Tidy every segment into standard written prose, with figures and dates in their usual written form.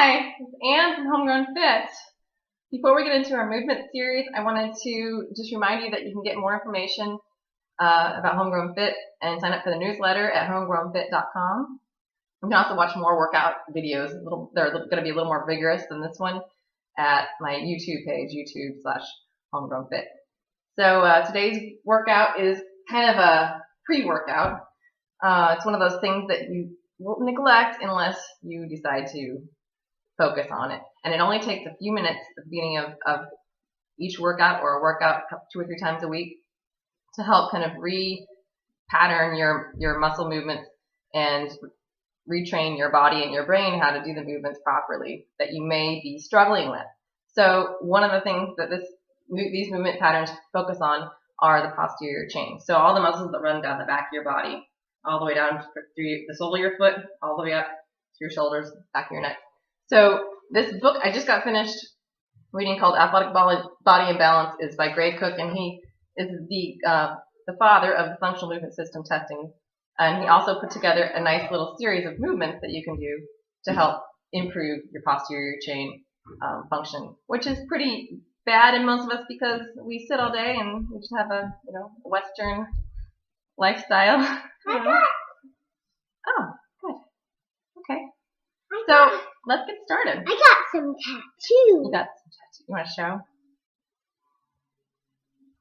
Hi, it's Anne from Homegrown Fit. Before we get into our movement series, I wanted to just remind you that you can get more information about Homegrown Fit and sign up for the newsletter at homegrownfit.com. You can also watch more workout videos. They're going to be a little more vigorous than this one at my YouTube page, YouTube/homegrownfit. So today's workout is kind of a pre-workout. It's one of those things that you will neglect unless you decide to focus on it. And it only takes a few minutes at the beginning of each workout or a workout 2 or 3 times a week to help kind of re-pattern your muscle movements and retrain your body and your brain how to do the movements properly that you may be struggling with. So one of the things that these movement patterns focus on are the posterior chain. So all the muscles that run down the back of your body, all the way down through the sole of your foot, all the way up to your shoulders, back of your neck. So this book I just got finished reading called Athletic Body and Balance is by Gray Cook, and he is the father of the functional movement system testing. And he also put together a nice little series of movements that you can do to help improve your posterior chain function, which is pretty bad in most of us because we sit all day and we just have a Western lifestyle. Oh, good. Okay. So let's get started. I got some tattoos. You got some tattoos. You want to show?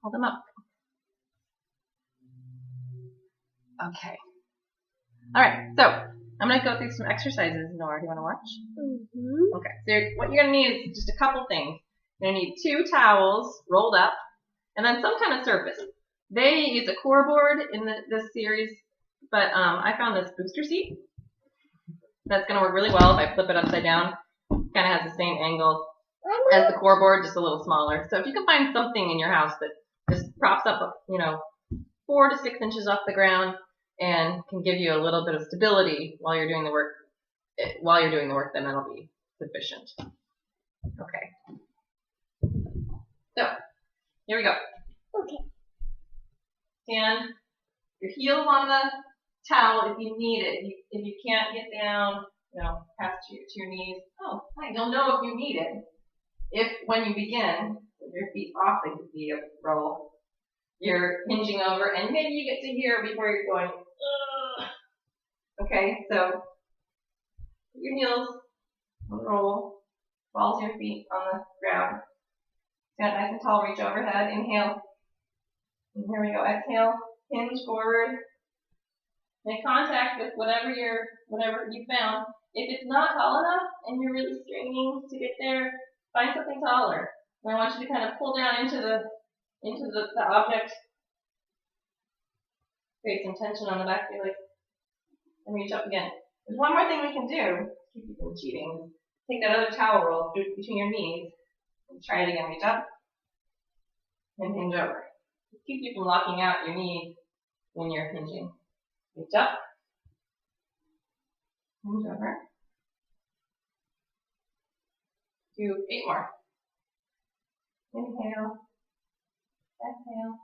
Hold them up. Okay. All right. So I'm going to go through some exercises. Nora, do you want to watch? Okay. So what you're going to need is just a couple things. You're going to need 2 towels rolled up, and then some kind of surface. They use a core board in this series, but I found this booster seat. That's going to work really well if I flip it upside down. Kind of has the same angle as the core board, just a little smaller. So if you can find something in your house that just props up, 4 to 6 inches off the ground and can give you a little bit of stability while you're doing the work, then that'll be sufficient. Okay. So here we go. Okay. Stand your heels on the towel if you need it. If you can't get down, past to your knees. Oh, fine. You'll know if you need it. If when you begin with your feet off the roll, you're hinging over, and maybe you get to here before you're going. Ugh. Okay, so put your heels on the roll, balls of your feet on the ground. Stand nice and tall. Reach overhead. Inhale. And here we go. Exhale. Hinge forward. Make contact with whatever you found. If it's not tall enough and you're really straining to get there, find something taller. And I want you to kind of pull down into the object. Create some tension on the back of your legs. And reach up again. There's one more thing we can do to keep you from cheating. Take that other towel roll between your knees and try it again. Reach up and hinge over. Keep you from locking out your knees when you're hinging. Reach up, hinge over. Do 8 more. Inhale, exhale.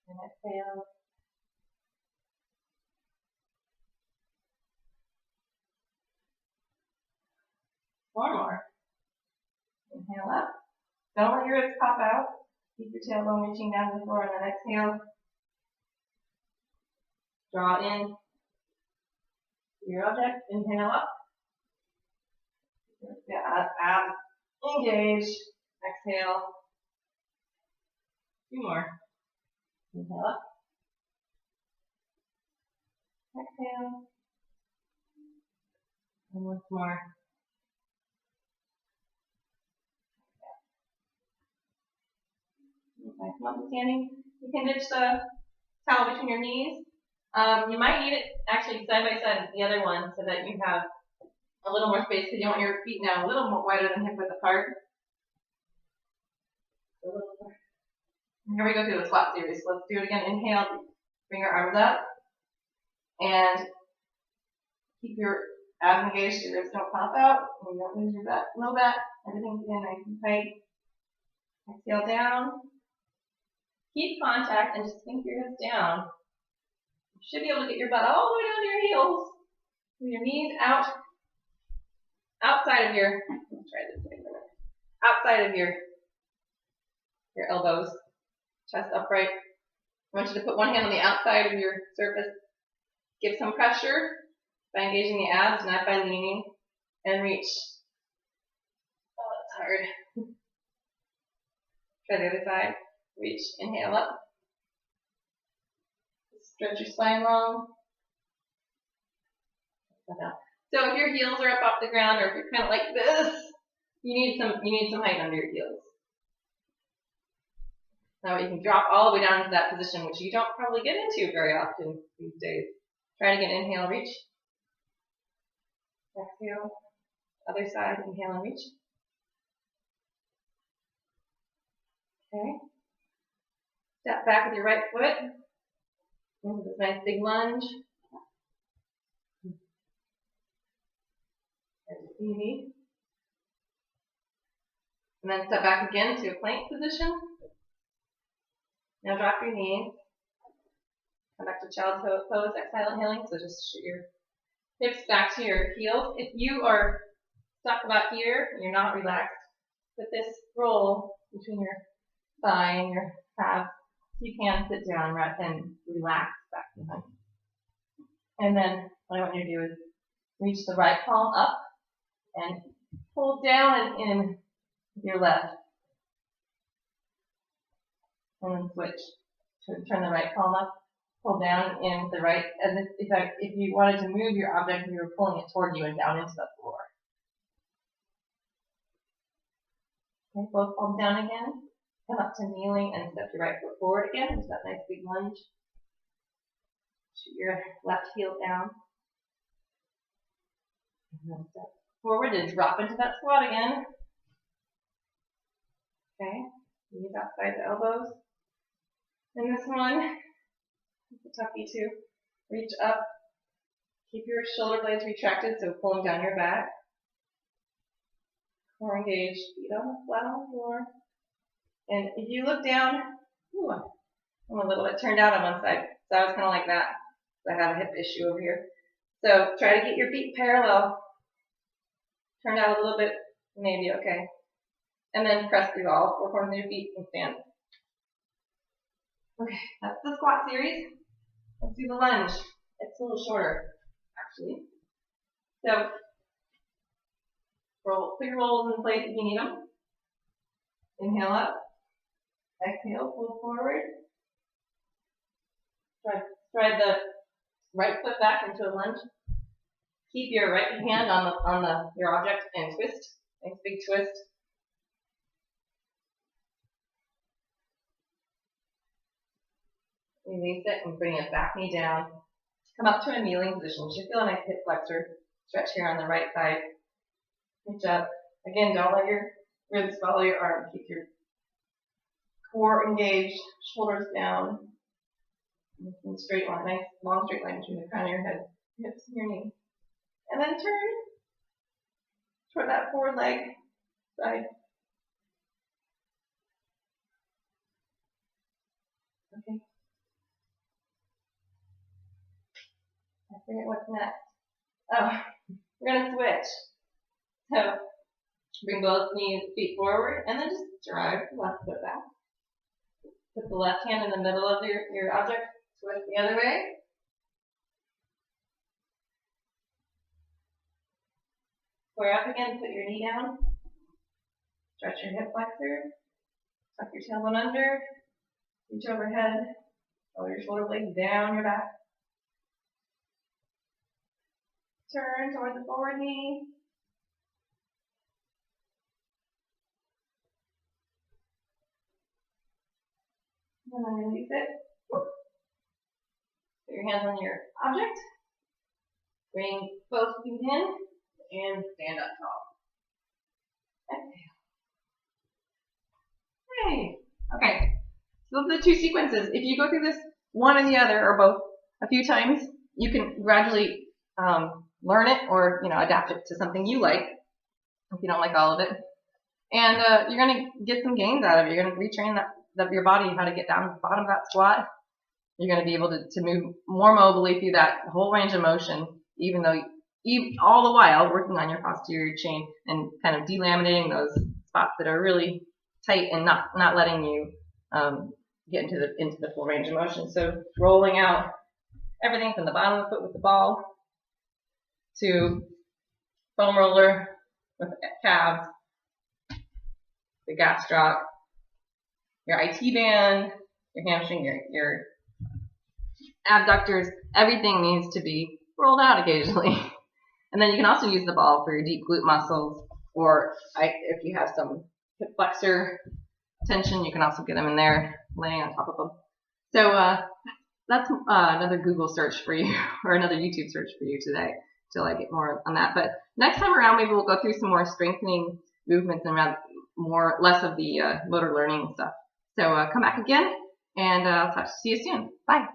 And exhale. One more. Inhale up. Don't let your ribs pop out. Keep your tailbone reaching down to the floor, and then exhale. Draw in your object. Inhale up. Abs engage. Exhale. 2 more. Inhale up. Exhale. And once more. Okay, come up to standing. You can ditch the towel between your knees. You might need it actually side by side with the other one so that you have a little more space because you want your feet now a little more wider than hip width apart. Here we go through the squat series. Let's do it again. Inhale, bring your arms up, and keep your abs engaged so your ribs don't pop out, and you don't lose your low back. Everything's in nice and tight. Exhale down. keep contact and just sink your hips down. You should be able to get your butt all the way down to your heels. With your knees out, outside of your, let's try this again, outside of your elbows, chest upright. I want you to put one hand on the outside of your surface. Give some pressure by engaging the abs, not by leaning, and reach. Oh, that's hard. Try the other side. Reach, inhale up. Stretch your spine long. So if your heels are up off the ground, or if you're kind of like this, you need some height under your heels. Now you can drop all the way down into that position, which you don't probably get into very often these days. Try it again. Inhale, reach. Exhale. Other side. Inhale and reach. Okay. Step back with your right foot into this nice big lunge. That's easy. And then step back again to a plank position. Now drop your knees. Come back to child's pose, exhale, inhaling. So just shoot your hips back to your heels. If you are stuck about here and you're not relaxed, put this roll between your thigh and your calf. You can sit down and relax back behind. And then what I want you to do is reach the right palm up and pull down and in with your left. And then switch to turn the right palm up, pull down in the right, as if you wanted to move your object, you were pulling it toward you and down into the floor. Okay, both palms down again. Come up to kneeling and step your right foot forward again into that nice big lunge. Shoot your left heel down. And then step forward and drop into that squat again. Okay, knees outside the elbows. And this one, it's a toughie too. Reach up. Keep your shoulder blades retracted, so pulling down your back. Core engaged, feet flat on the floor. And if you look down, I'm a little bit turned out on one side. So I was kind of like that. I have a hip issue over here. So try to get your feet parallel. Turn out a little bit, maybe okay. And then press through all 4 corners of your feet and stand. Okay, that's the squat series. Let's do the lunge. It's a little shorter, actually. So, put your rolls in place if you need them. Inhale up. Exhale, pull forward. Stride the right foot back into a lunge. Keep your right hand on your object and twist. Nice big twist. Release it and bring it back knee down. Come up to a kneeling position. You should feel a nice hip flexor stretch here on the right side. Reach up. Again, don't let your ribs follow your arm. Keep your core engaged, shoulders down. And straight line, nice long straight line between the crown of your head, hips, and your knee. And then turn toward that forward leg side. Okay. I forget what's next. Oh, we're going to switch. So, bring both feet forward, and then just drive the left foot back. Put the left hand in the middle of your object, twist the other way. Square up again, put your knee down. Stretch your hip flexor. Tuck your tailbone under. Reach overhead. Roll your shoulder blades down your back. Turn toward the forward knee. And then release it. Put your hands on your object. Bring both feet in and stand up tall. Exhale. Hey. Okay. So those are the two sequences. If you go through this one and the other or both a few times, you can gradually learn it or adapt it to something you like if you don't like all of it. And you're going to get some gains out of it. You're going to retrain your body how to get down to the bottom of that squat, you're going to be able to move more mobily through that whole range of motion, even all the while working on your posterior chain and kind of delaminating those spots that are really tight and not letting you get into the full range of motion. So rolling out everything from the bottom of the foot with the ball to foam roller with calves, the gastroc, your IT band, your hamstring, your abductors, everything needs to be rolled out occasionally. And then you can also use the ball for your deep glute muscles, or if you have some hip flexor tension, you can also get them in there, laying on top of them. So that's another Google search for you, or another YouTube search for you today, till I get more on that. But next time around, maybe we'll go through some more strengthening movements and less of the motor learning stuff. So come back again, and I'll see you soon. Bye.